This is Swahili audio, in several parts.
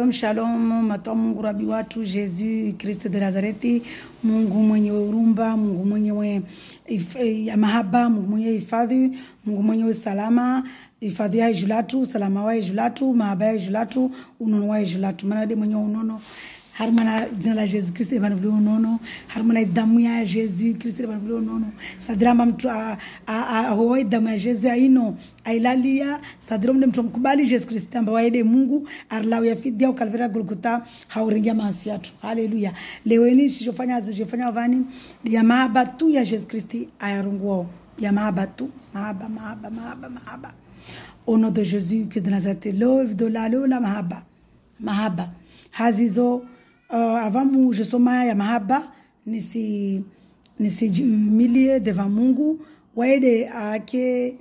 Shalom, matoa Mungu rabi watu, Yesu Kristo de Nazareti, Mungu mwenyewe urumba, Mungu mwenyewe ya mahaba, Mungu mwenyewe hifadhi, Mungu mwenyewe salama, hifadhi ya julatu, salama wa julatu, mahaba ya julatu, unono wa julatu, manade mwenyewe unono. Harmana jina la Yesu Kristo evangelio unono, harmana damu ya Yesu Kristo evangelio unono. Sadrama mtu ahoe damu ya Yesu aino ailalia, sadrama mtu mkubali Yesu Kristo amba waede Mungu arlau ya fidia au kalvera Golgotha hauringia maasiatu. Haleluya. Leweni sijofanya vani ya mahaba tu ya Yesu Kristo ayarunguo. Ya mahaba tu, mahaba. Au nom de Jésus Christ de Nazareth, la mahaba. Hazizo avant je soma ya mahaba nisi humilier devant Mungu waede ake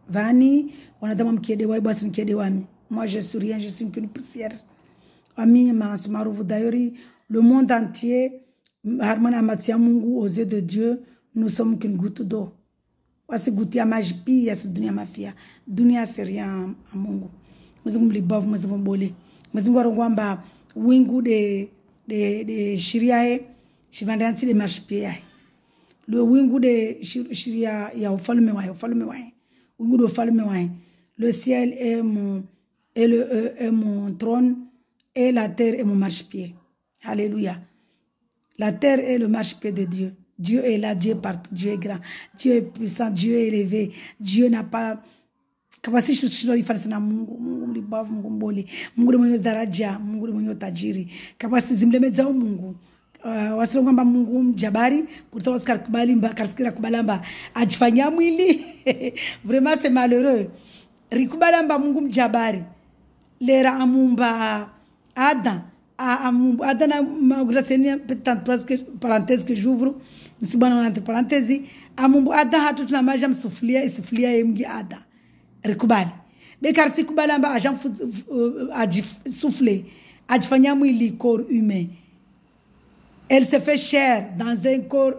vani wanadama mkiede wai basi mkiede wami. Moi je suis rien, je suis qu'une poussière. Ami ma sumaruvu dayori le monde entier harmona matia Mungu aux yeux de Dieu nous sommes qu'une goutte d'eau. Wasi goutte ya majipi ya dunia mafia. Dunia c'est rien à Mungu. Mwezingu mlibavu, mwezingu mbole. Mwezingu warongwamba wingu de shiriae shivandanti de marshpie le wingu de shiria ya ufalme wae wingu de ufalme wae. Le ciel est mon trône et la terre est mon marchepied. Alléluia. La terre est le marchepied de Dieu. Dieu est là, Dieu est partout, Dieu est grand, Dieu est puissant, Dieu est élevé. Dieu n'a pas kabasi shino ifanisa na Mungu mlibavu, Mungu mbole, Mungu mwenye daraja, Mungu mwenye tajiri. Kabasi zimlemeza Mungu. Wasilo kwamba Mungu mjabari, pourtant kasikira kubalamba ajifanya mwili. Vraiment c'est malheureux. Rikubalamba Mungu mjabari. Lera amumba Adam na magrasenia petite parenthèse que j'ouvre. Nisibana entre parenthèse, amumbu Adam hatu tunamaja msufulia isifulia yemgi Adam. Rikubali. Bekar si kubalamba ajam souffler, ajifanya mwili corps humain. Elle se fait chair dans un corps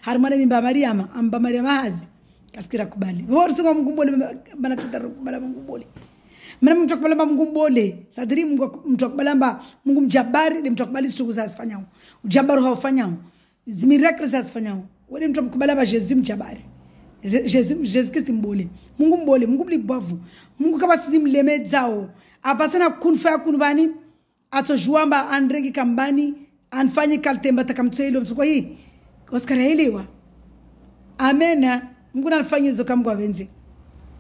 harmone mimba Mariama, amba Mariama hazi. Kaskira kubali. Wori singo Mungu mbole bana kitaro kubala Mungu mbole. Mana mtu kubalamba Mungu mbole. Sadiri mtu kubalamba Mungu mjabari, ni mtu kubali situ kuzasifanyao. Ujabaru haufanyao. Miracle zasifanyao. Wori mtu kubalamba Yesu mjabari. Jésus Christ mbole. Mungu mbole, Mungu mlibavu. Mungu kama sisi mlemezao. Apasana kunfa kunvani atojuamba andregi kambani anfanye kaltemba takamtseilo msukwa hii. Oscar elewa. Amena. Mungu anafanya hizo kama kwa wenzi.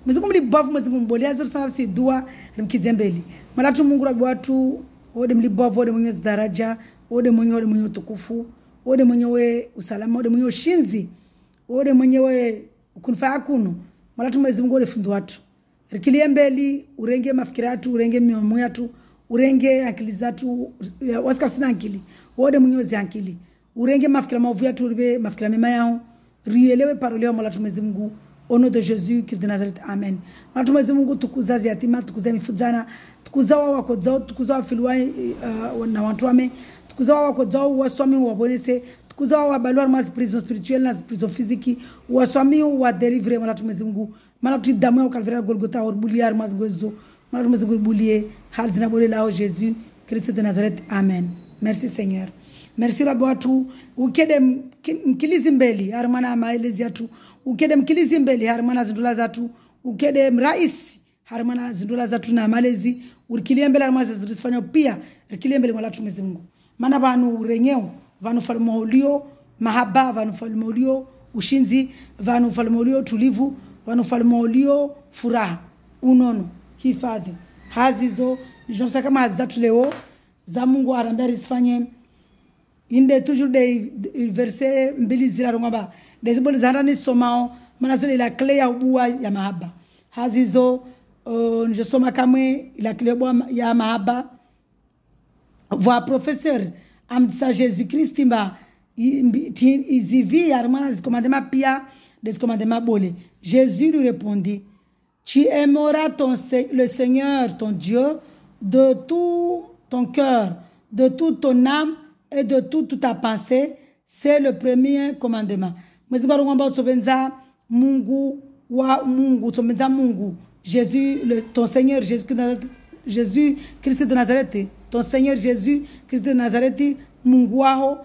Mungu mlibavu, Mungu mbole. Azo tufanya basi dua mkizembeli. Malatu Mungu rabi watu wode mlibavu, wode mwenye daraja, wode mwenye utukufu, wode mwenye usalama, wode mwenye ushinzi, wode mwenye kunfa kuno. Malatu Mungu wode fundu watu. Rikilie mbeli, urenge mafikira yatu, urenge mioyo yatu, urenge akili zatu, wasika sina akili. Wode mwenye akili. Urenge mafikira maovu yatu, uribe mafikira mema yao. Rielewe parole ya malatu Mungu. Au nom de Jésus Christ de Nazareth. Amen. Malatu Mungu tukuza yatima, tukuza mifuzana, tukuza wako zao, tukuza filwa na watu wame, tukuza wako zao waswami wabonese, tukuza wabalwa mas prison spirituelle na prison physique, waswami wa délivrer malatu Mungu. Malatu damu ya kalvera Golgotha orbuliar mas gozo. Malatu Mungu bulie hal dina bole lao Jésus Christ de Nazareth. Amen. Merci Seigneur. Merci Rabbi watu. Ukede mkilizi mbeli harmana maelezi yatu. Ukede mkilizi mbeli harmana zindula zatu. Ukede mraisi harmana zindula zatu na malezi. Urikilie mbele harmana zindifanya pia. Urikilie mbele malatu Mungu. Mana vanu urenyeo, vanu falmoulio mahaba, vanu falmoulio ushinzi, vanu falmoulio tulivu, vanu falmoulio furaha. Unono hifadhi. Hazizo jonsa kama hazatu leo za Mungu arambia risifanye. Inde toujours des versets mbili zirarongaba desiboli zarani somao manazole la clé ya ubua ya mahaba hazizo je soma kamwe la clé ya mahaba voix professeur amtsa Jésus Christ mba izivi armana commandement pia des commandements bole. Jésus lui répondit: tu aimeras le Seigneur ton Dieu de tout ton cœur, de toute ton âme et de toute ta pensée. C'est le premier commandement. Mwezi ngomba utsobenza Mungu wa Mungu, utsobenza Mungu Jésus ton Seigneur Jésus Jésus Christ de Nazareth, ton Seigneur Jésus Christ de Nazareth, Mungu wao,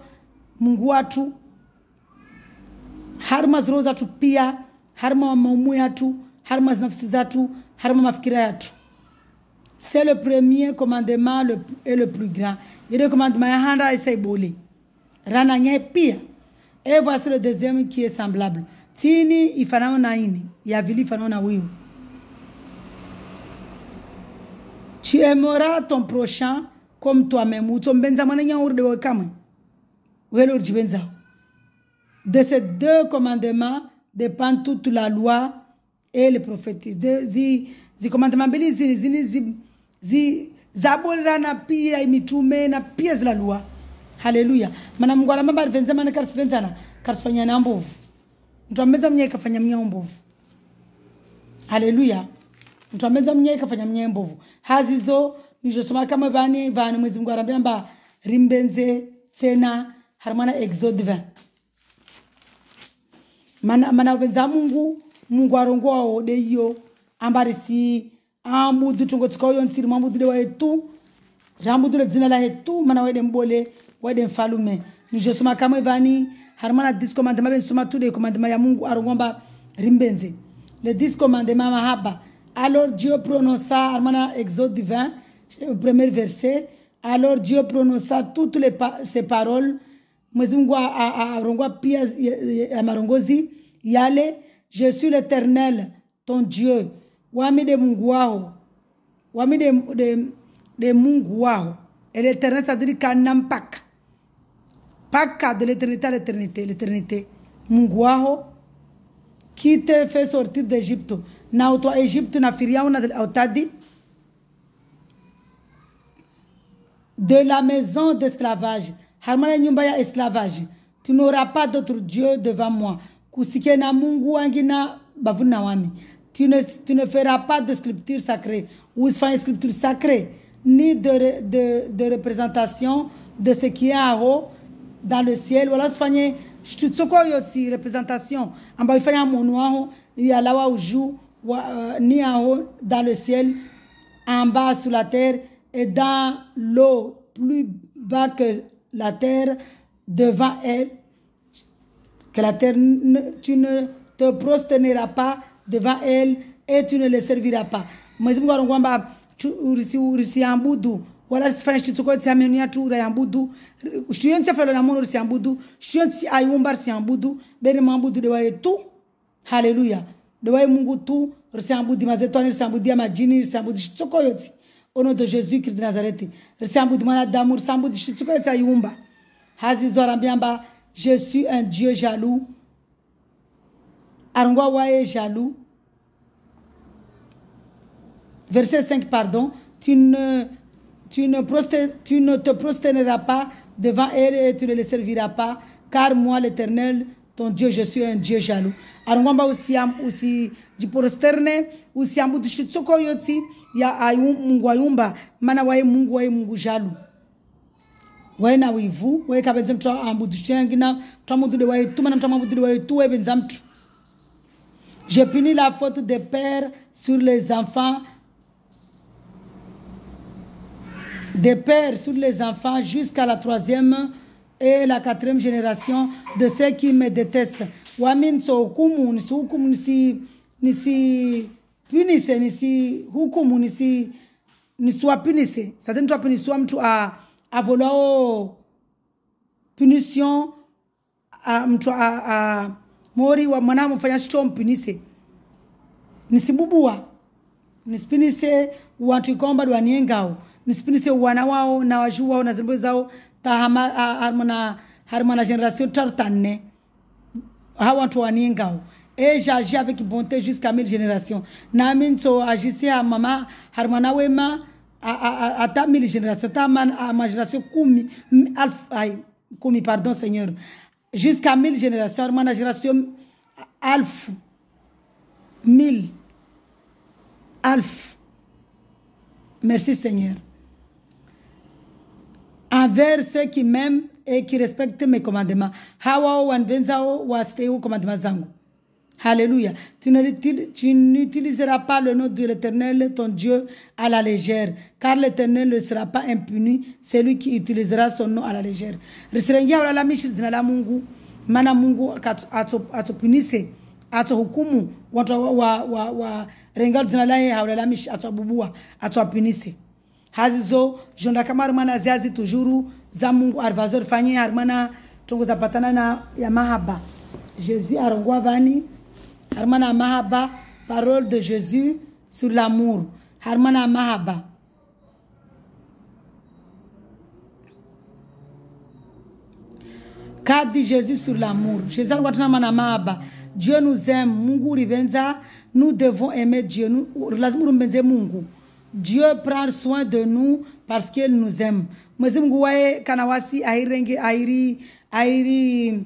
Mungu watu, harma zroho zatu pia, harma maumu yatu, harma nafsi zatu, harma mafikira yatu. C'est le premier commandement et le plus grand. Et le commandement ya handa essaye boli. Rana nye pia. Et voici le deuxième qui est semblable. Tini ifanao na ini, ya vili ifanao na wiu. Tu aimeras ton prochain comme toi-même. Ou ton benza mwana urde wa kamwe. Welo urjibenza. De ces deux commandements dépend toute la loi et les prophéties. Zi commandements mbili zi zabolra na pia imitume na pia zila lua. Haleluya. Mana Mungu anamba venza mana karsivenzana karsifanya na mbovu. Mtu ameza mnye kafanya mnye mbovu. Haleluya. Mtu ameza mnye kafanya mnye mbovu. Hazizo nijosoma kama vani mwezi Mungu anambia rimbenze tena harmana Exode 20. Mana venza Mungu arongoa ode iyo ambarisi amudu tungo tukoyo ntiri mamudu de wetu rambudu le dzina la hetu mana wede mbole wede mfalume nijosoma kama ivani harmana 10 commandements ben soma tous les commandements ya Mungu arongomba rimbenze les 10 commandements mahaba. Alors Dieu prononça harmana Exode 20 premier verset. Alors Dieu prononça toutes ces paroles mwezi Mungu arongwa pia amarongozi yale, je suis l'Éternel ton Dieu. Wami de Mungu wao. Wami de Mungu wao. Et l'Éternel, ça dit kanam pak. Paka de l'éternité à l'éternité. L'éternité. Mungu wao. Qui te fait sortir d'Égypte. Na utoa Égypte na firia una autadi. De la maison d'esclavage. Harmana nyumba ya esclavage. Tu n'auras pas d'autre Dieu devant moi. Kusike na Mungu angina bavuna wami. Tu ne feras pas de sculpture sacrée ou une sculpture sacrée, ni de représentation de ce qui est en haut dans le ciel. Voilà, tu sais représentation. En bas, il fait un monument, il y a là où joue, ni en haut dans le ciel, en bas sous la terre, et dans l'eau plus bas que la terre, devant elle, que la terre, tu ne te prosterneras pas devant elle et tu ne les serviras pas. Mwezi Mungu arongwamba urisi ambudu wala sifanye chituko tsa menu tu ra ambudu shiyonti felo na mono urisi ambudu shiyonti ayumba urisi ambudu bere mambudu de wae tu. Haleluya. De wae Mungu tu urisi ambudu mazetoni urisi ambudu majini urisi ambudu chituko yoti. Au nom de Jésus Christ de Nazareth. Urisi ambudu mana damu urisi ambudu chituko yoti ayumba. Hazizo arambiamba je suis un Dieu jaloux. Arongwa wae jaloux. Verset 5, pardon. Tu ne te prosterneras pas devant elle et tu ne les serviras pas, car moi, l'Éternel, ton Dieu, je suis un Dieu jaloux. Arongwamba aussi du prosterne, aussi ambu dushitsoko yoti, ya Mungu ayumba, mana wae Mungu jaloux. Wae na wivu, wae kabenze mtu ambu dushengina, mtu ambu de wae tu, mana mtu ambu de wae tu, wae benza mtu. Je punis la faute des pères sur les enfants, des pères sur les enfants jusqu'à la 3e et la 4e génération de ceux qui me détestent. Wamin so hukumu, nisi hukumu, nisi punise, nisi hukumu, nisi wapinise. Certaines fois punissent mtu a volao punition mtu a mori wa mwana mfanya shito mpinise. Nisibubua. Nisipinise watu ikomba duaniengao. Nisipinise wana wao na wajua wao na zimbo zao ta harmona génération tartane. Hawa watu waniengao. Et j'agis avec bonté jusqu'à 1000 générations. Na minto agissé à maman harmona wema à ta 1000 générations. Ta ma génération kumi pardon Seigneur. Jusqu'à 1000 générations. Harmona génération alf 1000 alf. Merci Seigneur. Envers ceux qui m'aiment et qui respectent mes commandements. Hawa wanbenzao wasteu commandements zangu. Alléluia. Tu n'utiliseras pas le nom de l'Éternel, ton Dieu, à la légère, car l'Éternel ne sera pas impuni, c'est lui qui utilisera son nom à la légère. Mana Mungu atupunise, atuhukumu, watu wa renga jina lake haulalamishi, atuabubua, atuapunise. Hazizo jonda kama armana ziazi tujuru za Mungu arvazor fanyi armana tongo zapatana na ya mahaba. Jésus arongwa vani harmana mahaba, parole de Jésus sur l'amour. Harmana mahaba. Qu'a dit Jésus sur l'amour? Jésus arongwa mahaba. Dieu nous aime. Mungu rivenza. Nous devons aimer Dieu. Mungu. Dieu prend soin de nous parce qu'il nous aime. Mwezi Mungu wae kanawasi ahirenge ahiri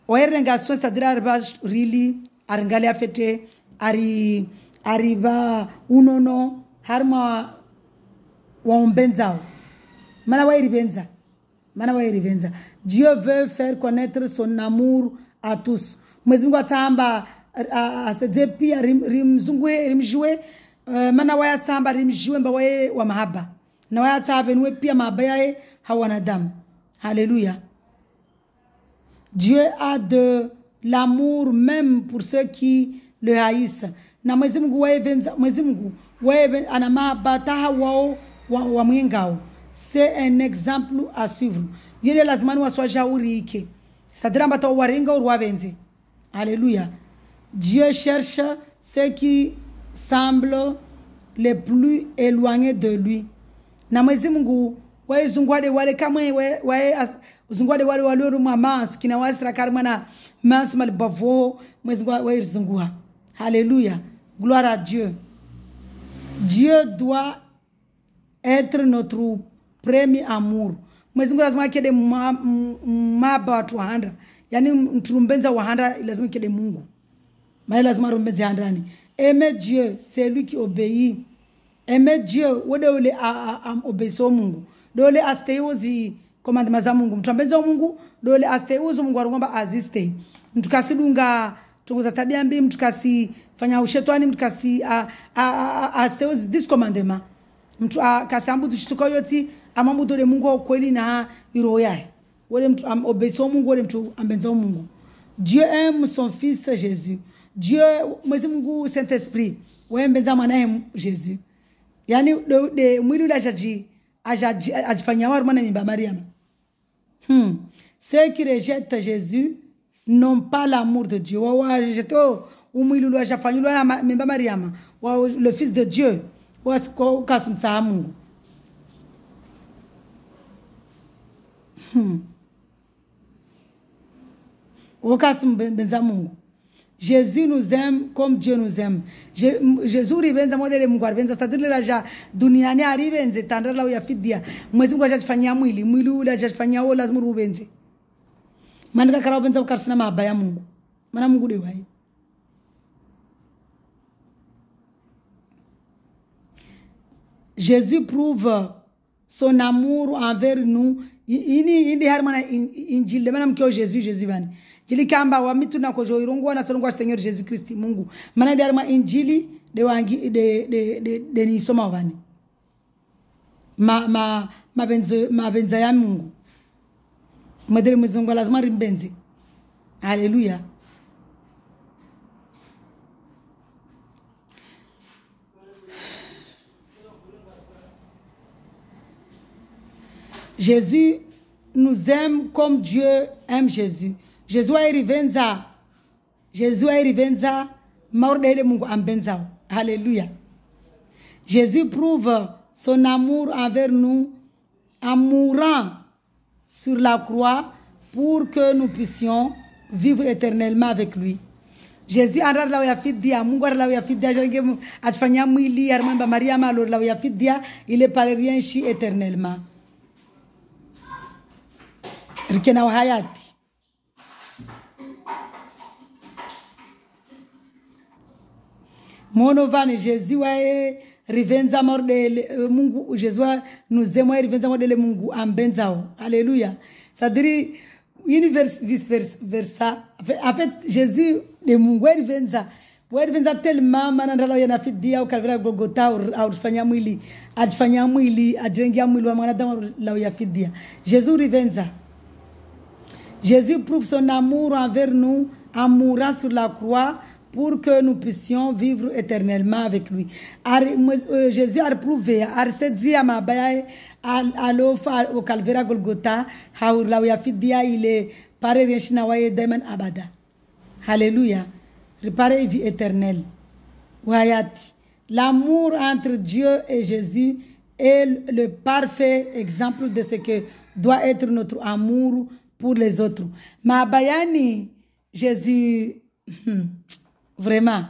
oerenga soin, c'est-à-dire arriba really aringali afete arriba unono harma waombenzao mana wairivenza. Dieu veut faire connaître son amour à tous. Mwezi Mungu atamba asedepi rimzungwe rimjue mana waya samba rimjue mba wae wa mahaba na waya tabe nwe pia mahaba yae hawanadamu. Alléluia. Dieu a de l'amour même pour ceux qui le haïssent. Na Mwezi Mungu wae ana mahaba taha wao wa mwengao. C'est un exemple à suivre. Yele lazima waswajauri ike. C'est-à-dire mbata warenga urwabenze. Alléluia. Dieu cherche ceux qui semblent les plus éloignés de lui. Na Mwezi Mungu wae zungwade wale kamwe wae zungwade wale walio mama kina wasira karmana mas mal bavo Mwezi Mungu wae zungwa. Alléluia. Gloire à Dieu. Dieu doit être notre premier amour. Mwezi Mungu lazima kede maba watu wahanda. Yani mturumbenza wahanda lazima kede Mungu. Maana lazima rumbenza handani. Aimer Dieu, c'est lui qui obéit. Aimer Dieu, wode ule obeso Mungu. Dole asteuzi commandement za Mungu. Mtuambenza Mungu, dole asteuzi Mungu arungomba aziste. Mtukasilunga tunguza tabia mbi, mtukasi fanya ushetwani, mtukasi asteuzi this commandement. Mtu kasambu tushituka yoti amambu dole Mungu wa kweli na iroho yae. Wole mtu obeso Mungu, wole mtu ambenza Mungu. Dieu aime son fils Jésus. Dieu, Mwezi Mungu Saint-Esprit, wembenza mwanae Jésus. Yani de mwili ule ajifanya wa mwana mimba Mariam. Ceux qui rejettent Jésus n'ont pas l'amour de Dieu. Wa rejeté umwili ule ajafanywa mimba Mariam, wa le fils de Dieu, wa kasumtsa Mungu. Wakasumbenza Mungu. Jésus nous aime comme Dieu nous aime. Jésus rivenza modele Mungu arivenza sadile raja duniani arivenze tandala ya fidia. Mwezi Mungu ajafanyia mwili ule ajafanyia wao lazima ruvenze. Maana kara ubenza ukarsina mahaba ya Mungu. Maana Mungu ndiye wai. Jésus prouve son amour envers nous. Ini harmana injili maana mkio Jésus vani. Jili kamba wa mitu na kojo irungwa na tsolungwa Seigneur Jésus Christ Mungu. Mana diarma injili de wangi de ni soma vani. Mabenza ya Mungu. Madele mzungu lazima rimbenze. Alléluia. Jésus nous aime comme Dieu aime Jésus. Jésus a rivenza maurdele Mungu ambenzao. Alléluia. Jésus prouve son amour envers nous en mourant sur la croix pour que nous puissions vivre éternellement avec lui. Jésus andar la ya fidia Mungu la ya fidia jenge atfanya mwili armamba Maria malo la ya fidia il est pas rien chi éternellement. Rikena wa hayati. Monovane Jésus wae rivenza mordele Mungu Jésus nous aime rivenza mordele Mungu ambenzao. Alléluia. Ça dit univers vice versa. En fait Jésus de Mungu werivenza tellement mana ndala yana fidia ukalvira Golgotha aufanya mwili ajirengia mwili wa mwanadamu la ya fidia. Jésus rivenza. Jésus prouve son amour envers nous en mourant sur la croix pour que nous puissions vivre éternellement avec lui. Jésus a prouvé, a dit à ma baye, au calvaire Golgotha, il est paré Rechinawaye Demen Abada. Alléluia. Réparer vie éternelle. L'amour entre Dieu et Jésus est le parfait exemple de ce que doit être notre amour pour les autres. Ma bayani, Jésus, vraiment.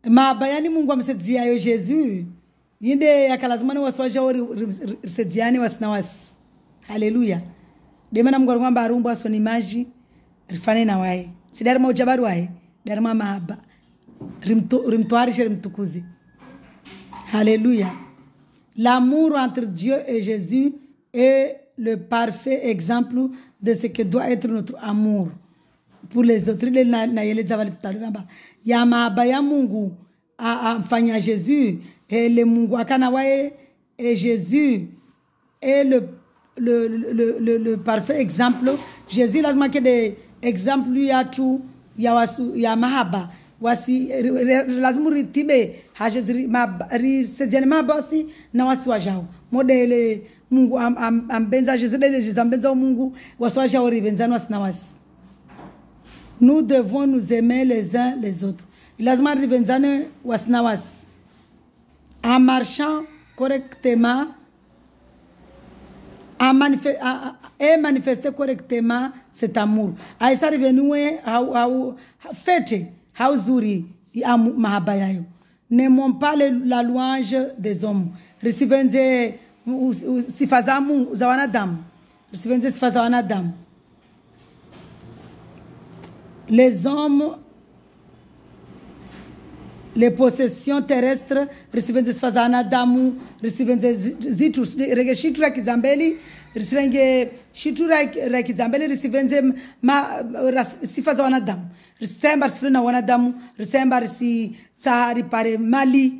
Ma bayani Mungu amsaidia yo Jésus. Yinde yakalazimani waswaje risaidiani wasinawas. Haleluya. Demana Mungu ngamba arumbu aso ni maji rifane na wae. Sidari ma ujabaru wae, dari ma mahaba. Rimtoarishe rimtukuzi. Haleluya. L'amour entre Dieu et Jésus est le parfait exemple de ce que doit être notre amour pour les autres. Ya mahaba ya Mungu amfanya Jésus et le Mungu akanawae et Jésus est le parfait exemple. Jésus lazima kede exemple ya tu ya mahaba wasi lazima ritibe hajezri risezeni mabasi na wasi wajao modele Mungu ambenza Jésus dele Jésus ambenza Mungu wasi wajao rivenzani wasi na wasi. Nous devons nous aimer les uns les autres. Lazima rivenzani wasi na wasi en marchant correctement et manifester correctement cet amour. Aisa revenue fête hauzuri ya mahaba yayo. N'aimons pas la louange des hommes. Recivenze sifa za wanadamu. Recivenze sifa za wanadamu. Les hommes, les possessions terrestres, recivenze sifa za wanadamu, recivenze zitu regeshitu ya kizambeli, risirenge shitu ya kizambeli, recivenze sifa za wanadamu. Risemba risifuna na wanadamu, risemba risi tsari pare mali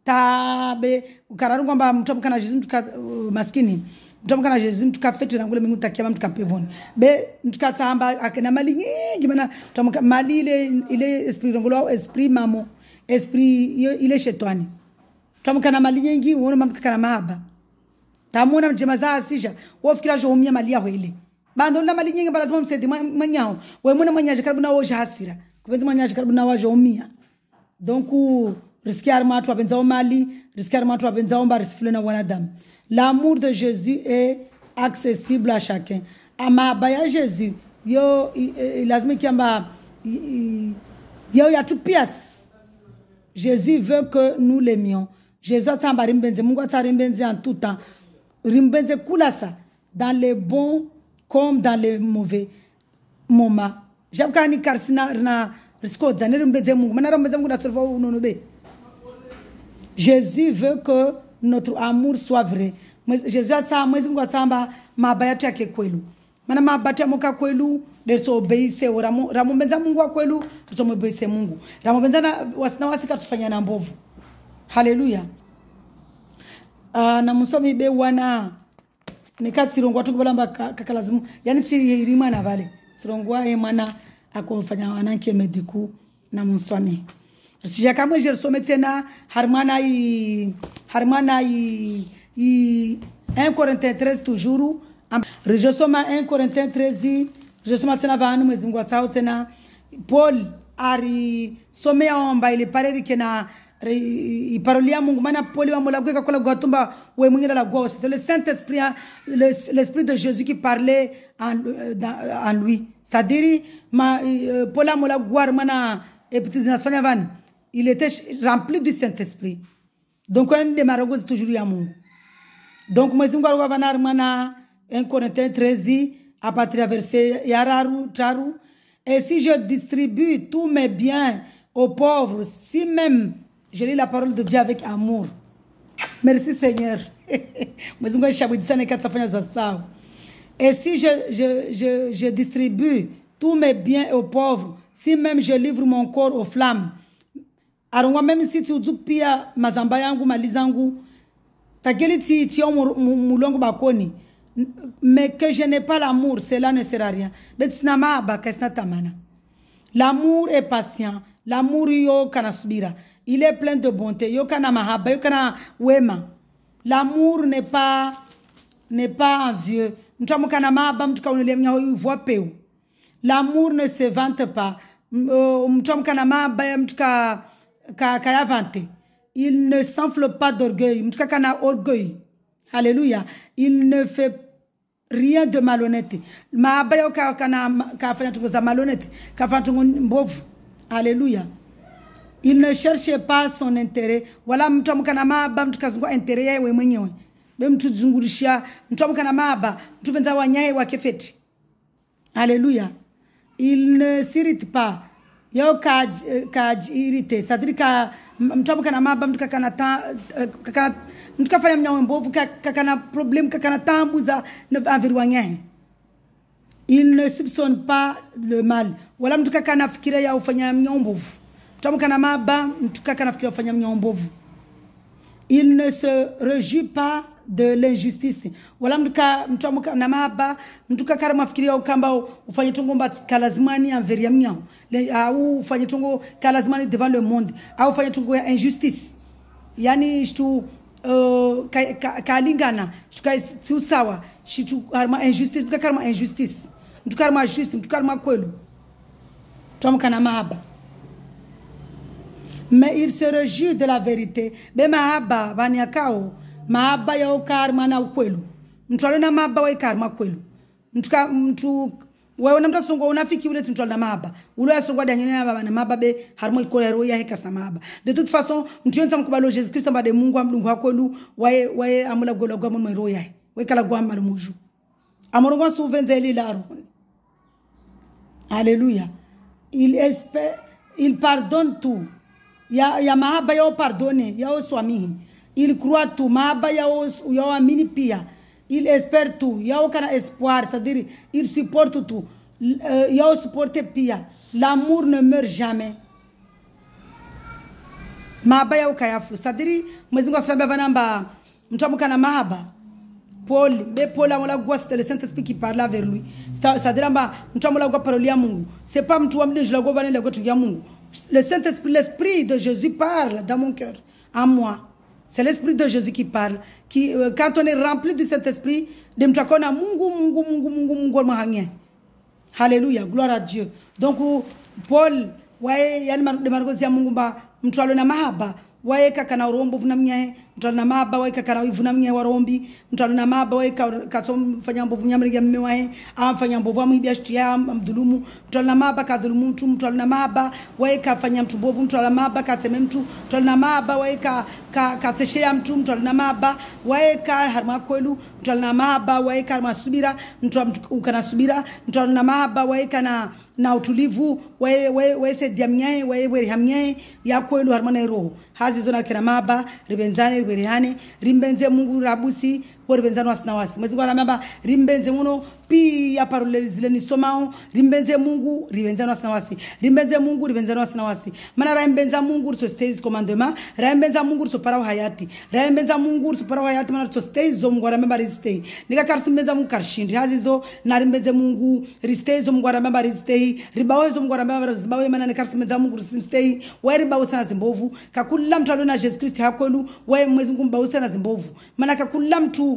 tabe ukararu kwamba mtamuka na Yesu mtuka maskini mtamuka na Yesu mtuka fete na ngule mingu takiama mtuka pevoni be mtuka tsamba akena mali nyingi mana mtamuka mali ile esprit ngolo esprit mamo esprit ile shetani mtamuka na mali nyingi uone mtuka na mahaba tamuna mjema za asija wofikira jo umia mali yao ile bando na mali nyingi lazima msedi manyao wewe mwana manyaje karibu na woje hasira kupenzi manyaje karibu na waje umia donc risquer matu apenza mali risquer matu apenza omba risifule na wanadamu. L'amour de Jésus est accessible à chacun. Amaba ya Jésus yo lazima kiamba yo ya tupias. Jésus veut que nous l'aimions. Jésus atamba rimbenze Mungu atarimbenze en tout temps. Rimbenze kulasa dans les bons comme dans les mauvais moments. Jabkani karsina na riskoza rimbenze Mungu manara rimbenze Mungu natorva unonobe. Jésus veut que notre amour soit vrai. Jésus atamba mwezi Mungu atamba mabaya yake kwelu. Mana mabati ya moka kwelu derso obeise ramumbenza Mungu wa kwelu derso obeise Mungu. Ramumbenza na wasina wasika tufanya na mbovu. Haleluya. Na musomi be wana nikatsirongwa tukubalamba kakalazimu yani tsirima na vale tsirongwa mwana akomfanya wananke mediku na musomi. Si kama je resome tena harmana i 1 Corinthiens 13 toujours je soma 1 Corinthiens 13 je soma tena vanu mwezi Mungu atao tena Paul ari somea omba ile pareri kena iparolia Mungu mana Paul wa mola kweka kola gwatumba we mwingine la gwa c'était le Saint-Esprit l'esprit de Jésus qui parlait en lui c'est-à-dire Paul wa mola gwa mana et petit nasfanya van il était rempli du Saint-Esprit. Donc, on démarre toujours à Mungu. Donc, moi, je vais 1 Corinthiens 13, à partir du verset Yararu, Traru. Et si je distribue tous mes biens aux pauvres, si même je lis la parole de Dieu avec amour. Merci Seigneur. Et si je distribue tous mes biens aux pauvres, si même je livre mon corps aux flammes. Arongwa même si tu pia mazamba yangu malizangu takeli ti mulongo bakoni, mais que je n'ai pas l'amour, cela ne sert à rien. L'amour est patient. L'amour yo kana subira. Il est plein de bonté. Yo kana mahaba, yo kana wema. L'amour n'est pas envieux. L'amour ne se vante pas. Il ne s'enfle pas d'orgueil. Alléluia. Il ne fait rien de malhonnête. Alléluia. Il ne cherche pas son intérêt. Voilà intérêt. Alléluia. Il ne s'irrite pas. C'est-à-dire il ne soupçonne pas le mal. Il ne se réjouit pas de l'injustice. Devant le monde. Injustice. Yani shtu kalingana shtuka sawa shitu karma injustice tuka karma injustice tuka karma justice tuka karma kwelu tuamkana mahaba. Mais il se réjouit de la vérité. Be mahaba baniakao mahaba ya karma na ukwelu mtu alona mahaba wa karma kwelu mtu wewe na mtasongo unafiki ule mtu alona mahaba ule asongo danyene na mahaba be harmo ikolero ya heka mahaba. De toute façon mtu yonza mkubalo Jesus Christ mbade Mungu amdungu akwelu wae amula golo gwa mu roya we kala gwa malu muju amorongo souvenze lilaro. Alléluia. Il pardonne tout. Ya mahaba yao pardonne yao swamihi. Il croit tout. Mahaba yao amini pia. Il espère tout. Yao kana espoir, c'est-à-dire il supporte tout. Yao supporte pia. L'amour ne meurt jamais. Mahaba yao kayafu. C'est-à-dire mwezi ngo asrambe vanamba mtamuka na mahaba. Paul amola gwa, c'était le Saint-Esprit qui parlait vers lui. C'est-à-dire mtamola gwa parole ya Mungu. C'est pas mtu wa mdeje la gwa vane la gwa ya Mungu. Le Saint-Esprit, l'Esprit de Jésus parle dans mon cœur, en moi. C'est l'Esprit de Jésus qui parle. Quand on est rempli du Saint-Esprit, de mtakona Mungu. Alléluia, gloire à Dieu. Donc, Paul, wae yani de margozi ya Mungu ba mtwalo na mahaba, wae kakana urombo vuna mnyahe, mtwalo na mahaba wae kakana ivuna mnyahe warombi, mtwalo na mahaba wae kasom fanya mbovu nyamri ya mme wae, fanya mbovu wa mwibia shtia mdulumu, mtwalo na mahaba kadhulumu mtu, mtwalo na mahaba wae kafanya mtu mbovu, mtwalo na mahaba kaseme mtu, mtwalo na mahaba wae kateshea mtu, mtwalo na mahaba wae ka harma kwelu, mtwalo na mahaba wae ka masubira, mtwalo ukana subira, mtwalo na mahaba wae kana na utulivu we se diamnyae we hamnyae ya kwelu harmana roho hazi zona kina maba ribenzane riberehane rimbenze Mungu rabusi kwa ribenzano wasinawasi mwezi kwa maba rimbenze muno pi ya parole zile ni somao rimbenze Mungu ribenzano wasinawasi rimbenze Mungu ribenzano wasinawasi mana raimbenza Mungu so stays commandement raimbenza Mungu so para hayati raimbenza Mungu so para hayati mana so stays zo Mungu ramemba restay nika karsimbenza Mungu karshindi hazi zo na rimbenze Mungu restay zo Mungu ramemba restay ribawe zo Mungu ramemba ribawe mana nika karsimbenza Mungu restay wa ribawe sana zimbovu kakula mtu alona Jesus Christ hakwelu wa mwezi Mungu mbawe sana zimbovu mana kakula mtu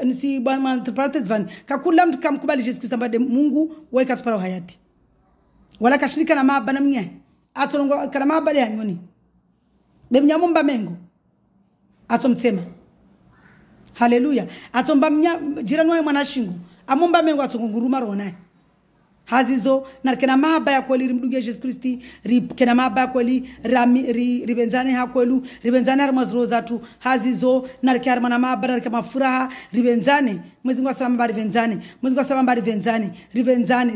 nisi bwana interpreters van kakula mtu kamkubali Jesus Christ mbade Mungu wa ikatupara hayati wala kashirika na mahaba na mnye atongo kana mahaba ya nyoni bemnyamumba mengo atomsema. Haleluya. Atomba jirani wa mwanashingu amumba mengo atonguruma rona hazizo na kena mahaba ya kweli rimduge Jesus Kristi kena mahaba ya kweli ribenzane hakwelu ribenzane armazro zatu hazizo na kya mana mahaba na kama furaha ribenzane mwezi ngwa salama ribenzane mwezi ngwa salama ribenzane ribenzane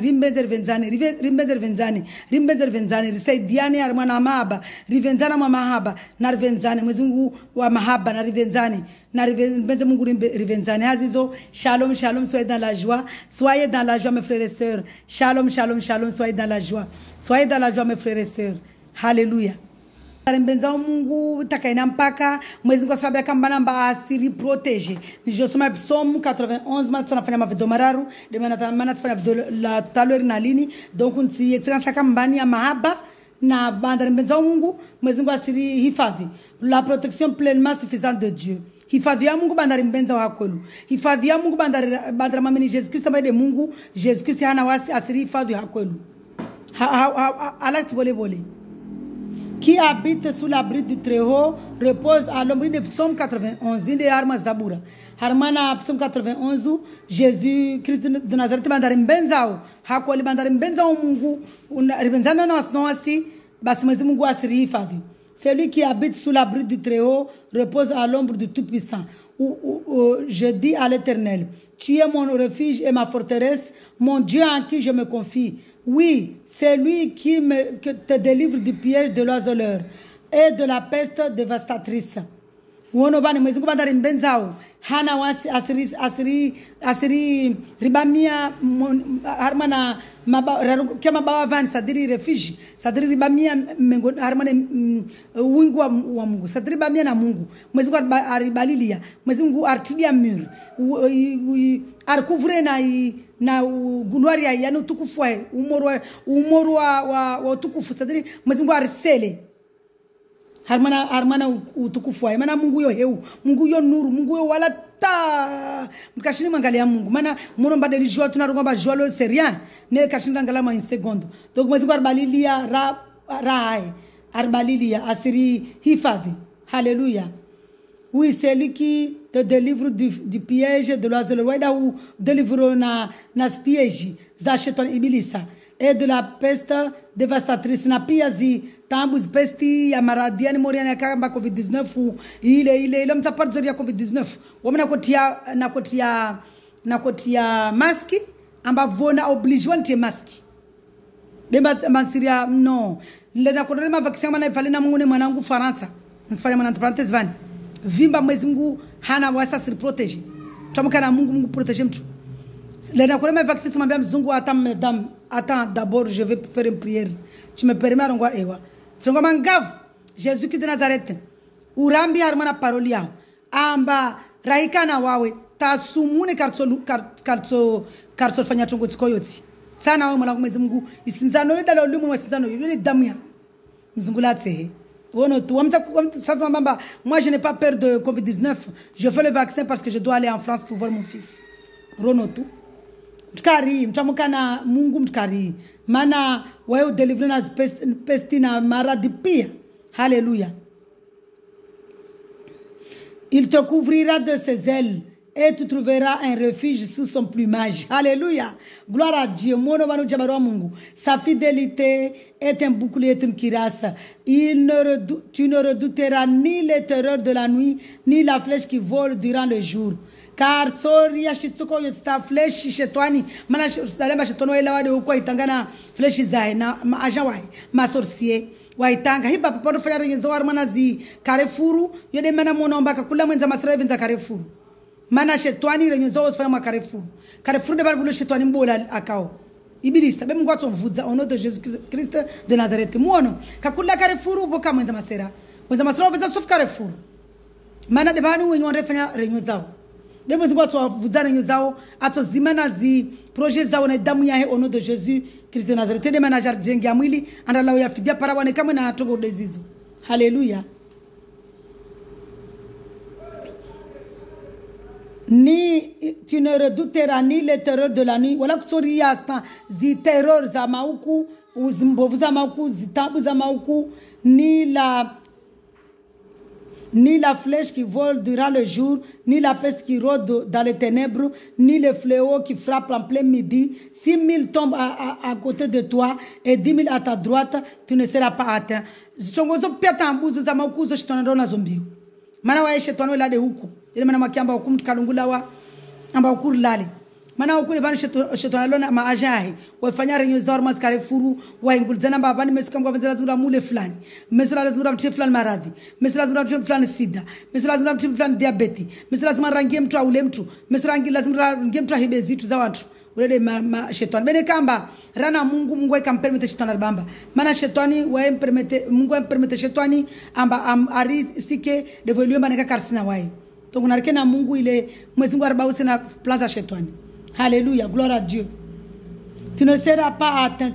risaidiane armana mahaba ribenzana mahaba na ribenzane mwezi ngu wa mahaba na ribenzane na rivenze Mungu rivenzani hazizo. Shalom, shalom, soyez dans la joie. Soyez dans la joie, mes frères et sœurs. Shalom, shalom, shalom, soyez dans la joie. Soyez dans la joie, mes frères et sœurs. Hallelujah. Mbenza Mungu takaina mpaka mwezi Mungu asababu kamba namba asiri protege. Nijosoma Psalm 91 maana tunafanya mavideo mararu ndio maana tunafanya video la talori na lini donc nsi tsansa kambani ya mahaba na banda mbenza Mungu mwezi Mungu asiri hifadhi la protection pleinement suffisante de Dieu. Hifadhi ya Mungu bandari mbenza wa kwelu. Hifadhi ya Mungu bandari mamini Jesus Christ baide Mungu Jesus Christ hana wasi asiri hifadhi ya kwelu. Alati bole. Qui habite sous l'abri du Très-Haut repose à l'ombre de Psaume 91. Une des armes Zaboura. Harmana Psaume 91. Jésus Christ de Nazareth bandari mbenzao. Hakweli bandari mbenzao Mungu. Ribenzana na wasnoasi. Basi mwezi Mungu asiri hifadhi. Celui qui habite sous l'abri du Très-Haut repose à l'ombre du Tout-Puissant. Je dis à l'Éternel, tu es mon refuge et ma forteresse, mon Dieu en qui je me confie. Oui, c'est lui qui te délivre du piège de l'oiseleur et de la peste dévastatrice. Wonobani mwezi kubandari mbenzao hana wasi asiri ribamia harmana kama bawa vani sadiri refuge sadiri ribamia harmana wingu wa Mungu sadiri ribamia na Mungu mwezi kwa aribalilia mwezi Mungu artidia mur arkuvre na gloria yani utukufu wa umoru wa utukufu sadiri mwezi Mungu arisele harmana utukufu wa maana Mungu yo heu Mungu yo nuru Mungu yo wala ta mkashini mangalia Mungu maana muno mbadeli joa tunarungomba joa lo c'est rien ne kashini ngala ma une seconde donc mwezi kwa arbalilia rai arbalilia asiri hifadhi. Hallelujah. Oui, c'est lui qui te délivre du piège de l'oiseleur. Weda ou délivre na piège za shetani ibilisa et de la peste dévastatrice na pia zi tambuz pesti ya maradiani moriana kamba COVID-19 ile mtapata ya COVID-19 wamna kotia maski ambavyo na oblige wantie maski bemba mansiria no le na kodema vaccine mana ifalina Mungu ne mwanangu Faransa nsifanya mwana parenthèse vani vimba mwezi Mungu hana wasa siri protege tamka na Mungu protege mtu le na kodema vaccine simambia mzungu ata madame attends d'abord je vais faire une prière tu me permets rongwa ewa Songo mangavu Jésus Christ de Nazareth urambi harmana paroli yao amba raika na wawe tasumune kartso fanya tongo tikoyoti sana wawe mwana mwezi Mungu isinzano yeda lo limu isinzano yule damu ya mzungu latse wono tu sasa mamba moi je n'ai pas peur de COVID-19 je fais le vaccin parce que je dois aller en France pour voir mon fils rono tu mtukari mtamukana Mungu mtukari mana wewe deliver na pesti na maradi pia. Hallelujah. Il te couvrira de ses ailes et tu trouveras un refuge sous son plumage. Alléluia. Gloire à Dieu. Mungu. Sa fidélité est un bouclier et une cuirasse. Tu ne redouteras ni les terreurs de la nuit, ni la flèche qui vole durant le jour. Car soria shituko yota flesh shetwani mana dalemba shetono ila wade uko itangana flesh zae na ajawai masorcier waitanga hiba papo fanya renyezo war mana zi karefuru yode mana munomba kakula mwenza masira venza karefuru mana shetwani renyezo fanya karefuru de barbulo shetwani mbola akao ibilisa be Mungu atomvudza au nom de Jésus Christ de Nazareth muono kakula karefuru boka mwenza masira venza sof karefuru mana de banu wenyo refanya renyezo Demo zibo to vuzana nyuzao ato zimana zi projet zao na damu yahe au nom de Jésus Christ de Nazareth de manager jengi ya mwili andala ya fidia para wane kama na tongo dezizo. Hallelujah. Tu ne redouteras ni les terreurs de la nuit wala kutsori yasta zi terreur za mauku uzimbovu za mauku zitabu za mauku ni la flèche qui vole durant le jour, ni la peste qui rôde dans les ténèbres, ni le fléau qui frappe en plein midi. 6 000 tombent à côté de toi et 10 000 à ta droite, tu ne seras pas atteint. Zichongozo piata ambuzo za maukuzo shitonandona zombiu. Mana wa eshe tono lade huko. Ile mana makiamba hukumu tukalungula wa amba hukuru lale. Mana ukule bani shetani lona maajahi wafanya renyo za ormas karefuru waingulizana baba ni mesika mwa venzela zura mule fulani mesela lazima mtie fulani maradhi mesela lazima mtie fulani sida mesela lazima mtie fulani diabeti mesela lazima rangie mtu aule mtu mesela lazima rangie mtu ahibe zitu za watu ulede shetani bene kamba rana Mungu ikampermete shetani bamba mana shetani wa permete Mungu permete shetani amba ari sike devolio maneka karsina wai to kunarikena Mungu ile mwezi Mungu arba usina plan za shetani. Alléluia, gloire à Dieu. Tu ne seras pas atteint.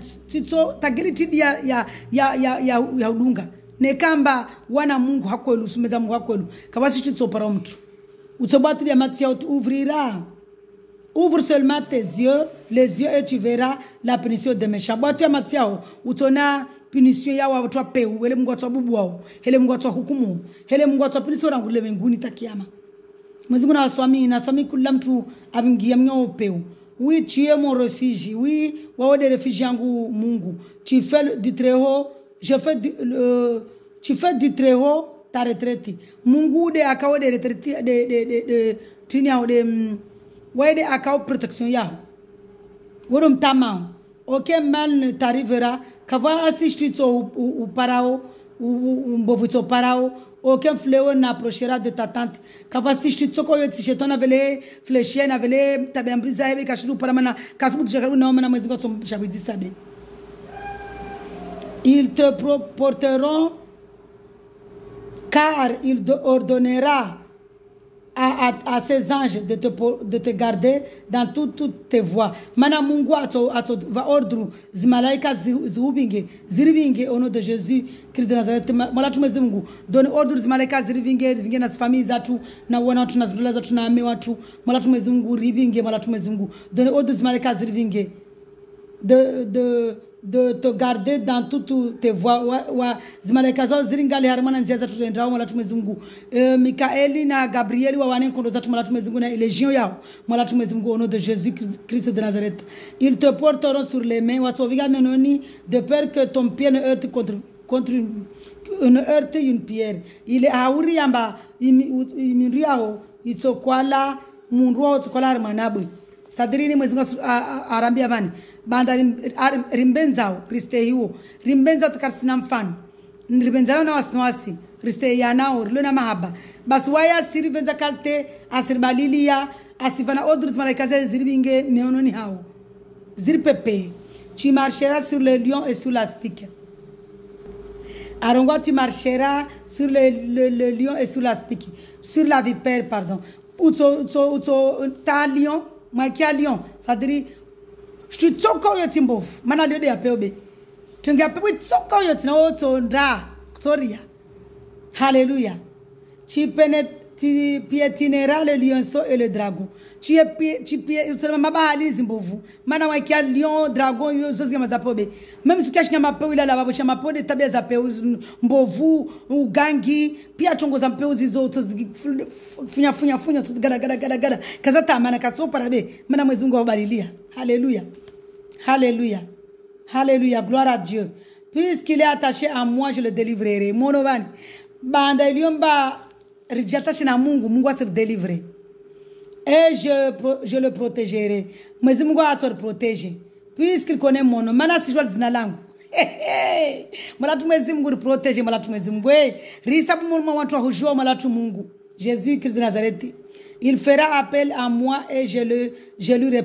Ta guérite ya udunga. Ne kamba wana Mungu hakwelu, sumeza Mungu hakwelu. Kabasi tutopara mtu. Utobatu ya matia ouvrira. Ouvre seulement tes yeux, les yeux et tu verras la punition des méchants. Batu ya matia utona punition ya watu peu, hele Mungu atobubu wao, hele Mungu atohukumu, hele Mungu atopunition rangule mbinguni takiama. Mwezi Mungu na swami kula mtu abingia mnyo peu. Oui, tu es mon refuge. Oui, wawe de refuge yangu Mungu. Tu fais du très haut, tu fais du très haut ta retraite. Mungu de akawo de retraite de tinia de wawe de akawo protection yao. Worum tamam. Aucun mal ne t'arrivera. Kava assiste au parao, ou mbovuto parao. Aucun fléau n'approchera de ta tente. Kava assiste tsoko yo tisheton avele flechien avele tabembriza hebe kashidu paramana kasbu tshakaru na mana mwezi kwa shabidi sabe. Ils te porteront car il ordonnera à ses anges de te garder dans toutes tes voies. Mana Mungu va ordre zimalaika ziribinge au nom de Jésus Christ de Nazareth. Malatu mwezi Mungu donne ordre zimalaika ziribinge na famille zatu na wana watu na zidula zatu na ame watu. Malatu mwezi Mungu ribinge malatu mwezi Mungu donne ordre zimalaika ziribinge de te garder dans toutes tes voies. Zimaleka zao ziringali harimana njia zatu tuendrao malatu mwezi Mungu. Mikaeli na Gabrieli wa wane kondo zatu malatu mwezi Mungu na legion yao malatu mwezi Mungu au nom de Jésus Christ de Nazareth. Ils te porteront sur les mains watu viga menoni de peur que ton pied ne heurte contre une pierre. Il est auri yamba imiriao itsokwala munruo itsokwala harimanabu. Sadirini mwezi Mungu arambia vani banda rimbenzao riste hiyo rimbenza tukarsina mfano rimbenzao na wasnwasi riste yanao lona mahaba basi waya siribenza kalte asirbalilia asivana odrus malaikaze ziribinge neononi hao ziripepe. Tu marcheras sur le lion et sur la spique. Arongwa tu marcheras sur le lion et sur la spique, sur la vipère pardon. Ta lion makia lion c'est-à-dire je tsoko yo timbofu mana liode ya peobe tunga pewe tsoko yo tina oto ndra soria. Alléluia. Tu piétineras le lionceau et le dragon. Tu seulement mabahali zimbovu mana wakia lion dragon yo zozi kama za peobe même si kashi kama pewe ila la babosha mapode tabia za pewe mbovu ugangi pia tongo za pewe zizoto funya gada kazata mana kasopa rabe mana mwezi Mungu abalilia. Alléluia. Alléluia. Alléluia. Gloire à Dieu. Puisqu'il est attaché à moi, je le délivrerai. Monovan. Banda iliomba rijatashi na Mungu, Mungu va se délivrer. Et je le protégerai. Mwezi Mungu va protéger. Puisqu'il connaît mon nom. Mana si jwa zina langu. Malatu mwezi Mungu protéger, malatu mwezi Mungu. Risabu mwema watu wa hujua malatu Mungu. Jésus Christ de Nazareth. Il fera appel à moi et je lui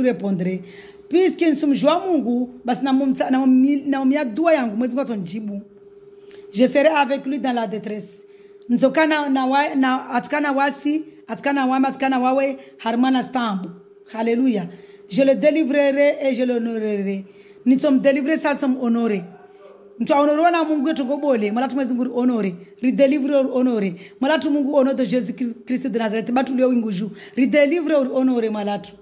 répondrai. Puisque nous sommes joie Mungu, basi naumia dua yangu mwezi kwa tonjibu. Je serai avec lui dans la détresse. Nzokana na atkana wasi, atkana wama, atkana wawe harmana stambu. Alléluia. Je le délivrerai et je l'honorerai. Nous sommes délivrés, ça sommes honorés. Nous honorons na Mungu yetu gobole, malatu mwezi Mungu honore, redélivre honore. Malatu Mungu au nom de Jésus Christ de Nazareth, batu leo winguju, redélivre honore malatu.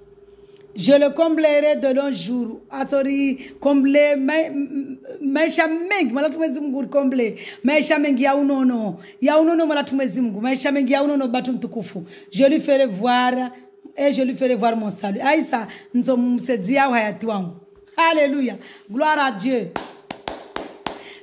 Je le comblerai de longs jours. Atori comble maisha mengi malatu mwezi Mungu comble maisha mengi ya unono malatu mwezi Mungu maisha mengi ya unono batu mtukufu. Je lui ferai voir et je lui ferai voir mon salut. Aïssa nzo msedzia hayati wangu. Alléluia. Gloire à Dieu.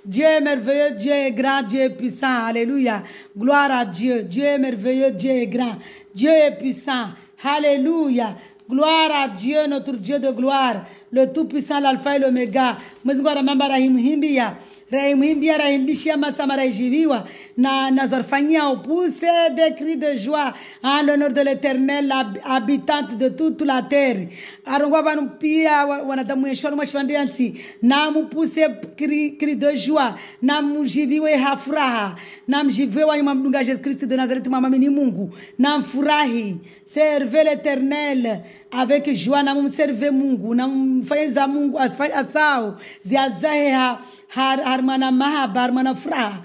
Dieu est merveilleux, Dieu est grand, Dieu est puissant. Alléluia. Gloire à Dieu. Dieu est merveilleux, Dieu est grand. Dieu est puissant. Alléluia. Gloire à Dieu, notre Dieu de gloire, le Tout-Puissant, l'Alpha et l'Oméga. Mwezi Mungu anamamba rahimhimbia. Rahimhimbia, rahimbishia masama rahijiviwa. Na zarfanyia pousse des cris de joie en l'honneur de l'Éternel, habitante de toute la terre. Arongwa banu pia wanadamu yeshwanu mwashwandiansi. Na mupuse cri de joie. Na mjiviwe hafuraha. Na mjiviwe wa nyuma mdunga Jésus Christ de Nazareth mamamini Mungu. Na mfurahi. Servez l'Éternel avec joie. Na mserve Mungu. Na mfanyeza Mungu asao. Ziazahe harmana mahaba, harmana furaha.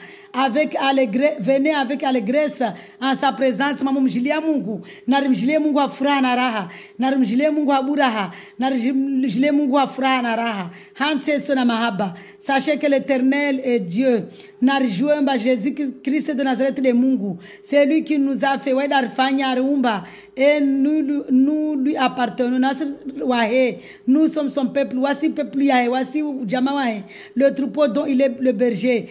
Venez avec allégresse en sa présence. Mamumjilia Mungu. Narimjilia Mungu wa furaha na raha. Narimjilia Mungu wa buraha. Narimjilia Mungu wa furaha na raha. Hanse na mahaba. Sachez que l'Éternel est Dieu. Narjouemba Jésus Christ de Nazareth de Mungu. C'est lui qui nous a fait. Et nous lui appartenons. Nous sommes son peuple. Voici peuple Yahé. Voici Jamawahe. Le troupeau dont il est le berger.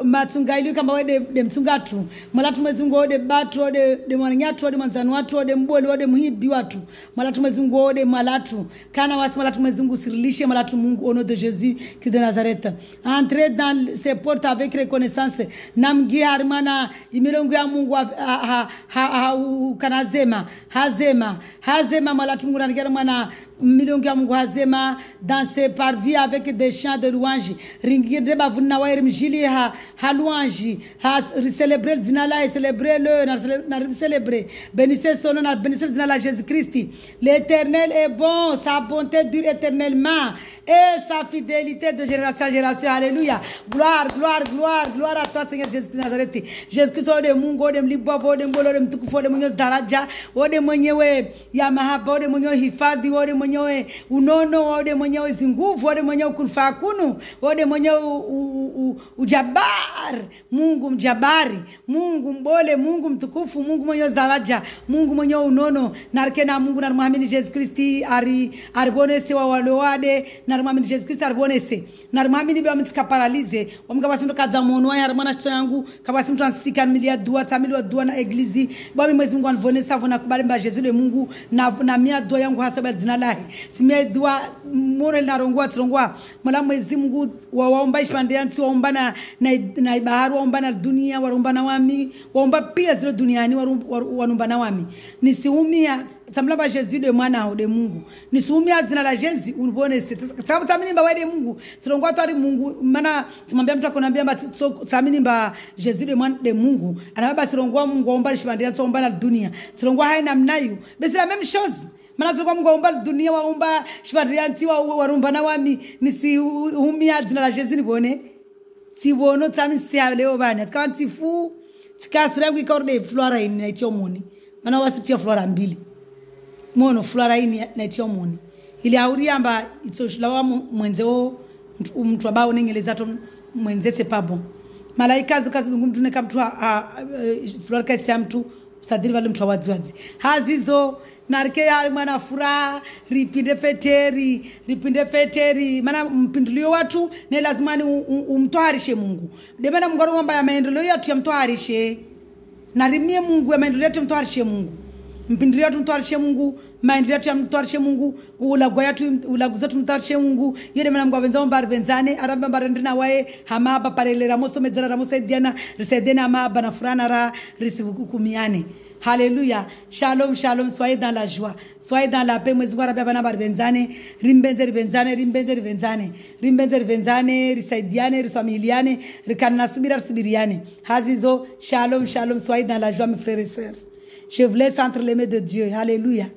Matsunga ilu kama de mtsungatu. Malatu mwezingo de batro de mwanyatu de manzanuatu de mboli de muhibi watu. Malatu mwezingo de malatu. Kana wasi malatu mwezingo sirilishe malatu Mungu au nom de Jésus qui de Nazareth. Entrez dans ses portes avec reconnaissance. Namgi harmana imilongu ya Mungu kanazema. Hazema malatu Mungu nanigera mana milongu ya Mungu hazema dans ses parvis avec des chants de louange. Ringide bavuna wa mjili ha louange. Ha célébrer dinala et célébrer le célébrer. Bénissez son nom, bénissez dinala Jésus-Christ. L'Éternel est bon, sa bonté dure éternellement et sa fidélité de génération en génération. Alléluia. Gloire, gloire, gloire, gloire à toi Seigneur Jésus-Christ Nazareth. Jésus-Christ ode Mungu, ode mlibovu, ode mbolo, ode mtukufu, ode mwenye daraja, ode mwenyewe ya mahaba, ode mwenyewe hifadhi, ode mwenyewe unono, ode mwenyewe zinguvu, ode mwenyewe kunfakunu, ode mwenyewe ujabar. Mungu mjabari, Mungu mbole, Mungu mtukufu, Mungu mwenyewe daraja, Mungu mwenyewe unono. Narkena Mungu na muamini Jésus Christ aribonese wa walowade na muamini Jésus Christ aribonese. Na muamini bwa mtika paralize, wamka mtu kaza mono ya harmana shito yangu, kabasi mtu ansika milia dua, tamili wa dua na eglizi. Bwa mwezi Mungu anvonesa vona kubali mba Jésus le Mungu na mia dua yangu hasaba jina lahi. Simia dua mone na rongwa trongwa. Mala mwezi Mungu waomba ishpandianti waomba na ibaharu waomba na dunia waomba na wami waomba pia zile duniani waomba na wami. Nisiumia tamla ba Jésus de mwana de Mungu. Nisiumia jina la Jésus unibonese. Sababu tamini mba wade Mungu. Trongwa twari Mungu mana tumambia mtu akonambia mba tamini mba Jésus de mwana de Mungu. Anababa trongwa Mungu waomba ishpandianti waomba na dunia. Trongwa haina mnayu. Basi la même chose. Mana kwa Mungu waomba dunia waomba ishpandianti warumba na wami. Nisiumia jina la Jésus nibone. Si wono tami siya leo bani kwa ntifu tikasira kwikorde flora ini na ichomoni mana wasitia flora mbili mono flora ini na ichomoni ili auri amba itsoshulawa mwenzeo mtu abao nengeleza to mwenzese pabo malaika zukazungu mtu neka mtu flora kasi ya mtu sadiri wale mtu wadziwadzi hazizo narike ya mwana furaha ripinde feteri mana mpindulio watu ne lazima ni umtoharishe Mungu demana Mungu ngomba ya maendeleo yetu ya mtoharishe narimie Mungu ya maendeleo yetu mtoharishe Mungu mpindulio yetu mtoharishe Mungu maendeleo yetu ya mtoharishe Mungu ulagwa yetu ulaguzetu mtoharishe Mungu yede mana Mungu avenza mbar benzane aramba barendina wae hamaba parelera moso medzana ramosa diana risedena amaba na furana ra risikukumiane. Alléluia. Shalom, shalom. Soyez dans la joie. Soyez dans la paix. Mwezi ngwara bana barbenzane. Rimbenze rivenzane. Risaidiane, riswamiliane. Rikanna subiriane. Hazizo. Shalom, shalom. Soyez dans la joie, mes frères et sœurs. Je vous laisse entre les mains de Dieu. Alléluia.